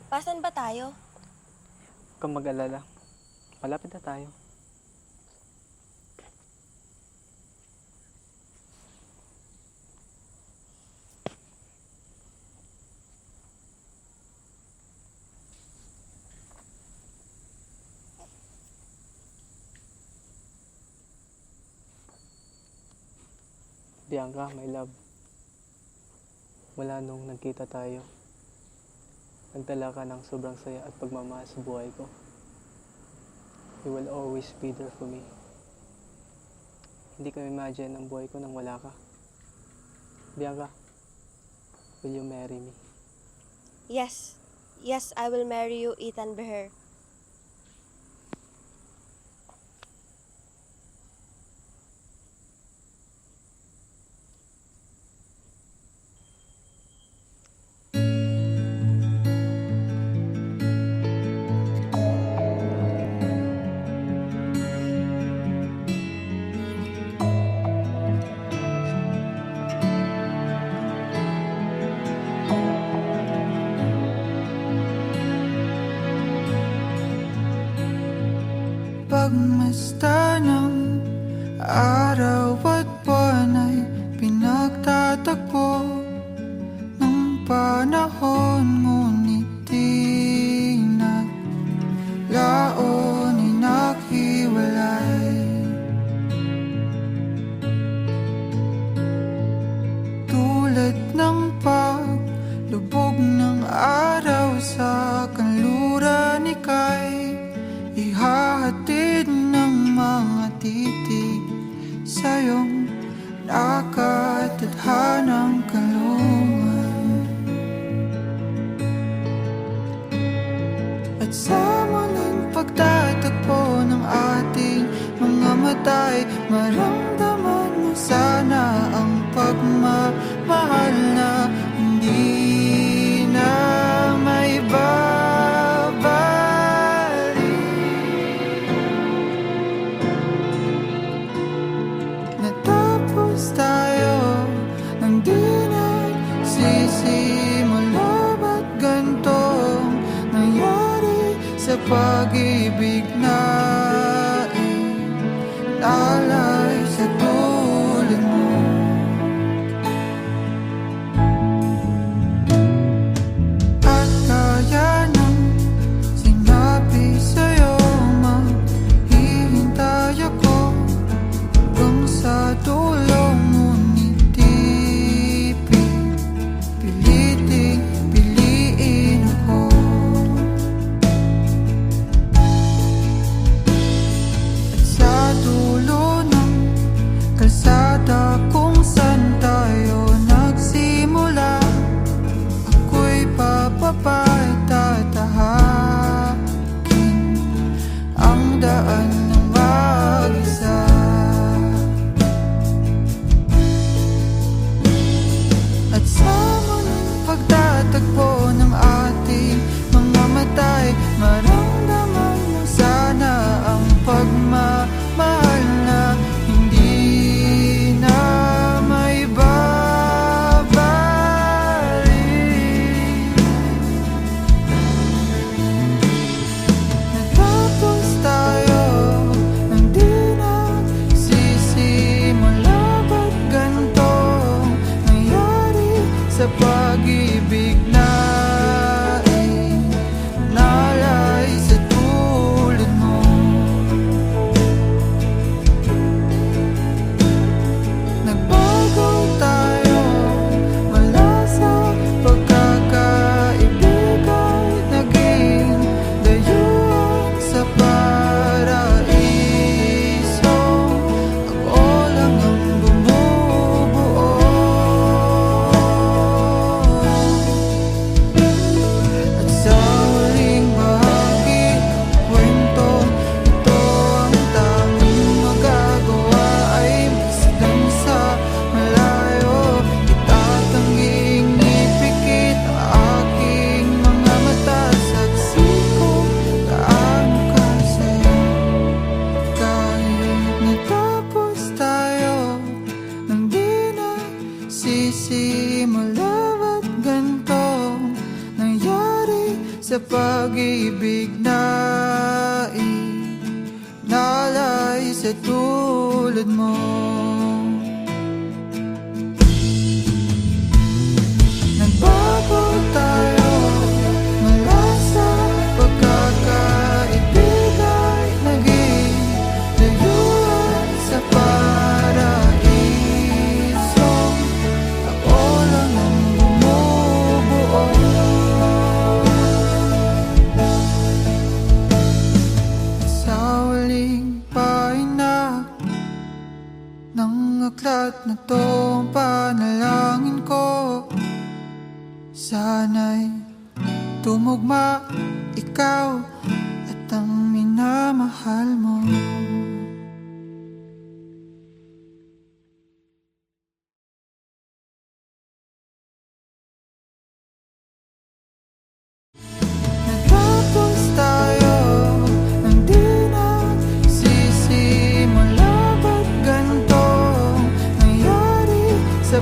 Pasan ba tayo? Huwag kang mag-alala. Malapit na tayo. Bianca, my love. Mula nung nagkita tayo, nagdala ka ng sobrang saya at pagmamahal sa buhay ko. You will always be there for me. Hindi ko imagine ang buhay ko nang wala ka. Bianca, will you marry me? Yes. Yes, I will marry you, Ethan Beher. Pagmasta ng araw at buwan ay pinagtatagpo ng panahon, ngunit di naglaon ay naghiwalay. Tulad ng paglubog ng araw sa kanluran, ika'y ihahatid ng mga titig sa iyong nakatadhanang kalungan. At sa muling pagtatagpo ng ating mga matay, maramdaman mo sana ang pagmamahal na hindi na may tayo nang di nagsisimula. Ba't gantong nangyari sa pag-ibig natin? Alay sa tulad mo. At kaya nang sinabi sa'yo, maghihintay ako hanggang sa dulo. Kalsada kung saan tayo nagsimula, ako'y papapa at tatahakin ang daan ng mag-isa. At sa muling pagtatagpo ng ating mga matay, maramdaman mo sana ang pagmamahal na sa pag-ibig natin, nalay sa tulad mo. Nagbago tayo mula sa pagkakaibigan, naging dayuhan sa paraiso. Ako lang ang bumubuo. sa pag-ibig na inalay sa tulad mo. Nagbago tayo mula sa pagkakaibigan, naging layuan sa paraiso. Ako lang ang bumubuo. Sa huling pahina ng aklat na to, ang panalangin ko, sana'y tumugma ikaw at ang minamahal mo. Nagtapos tayo nang di nagsisimula. Ba't ganito nangyari sa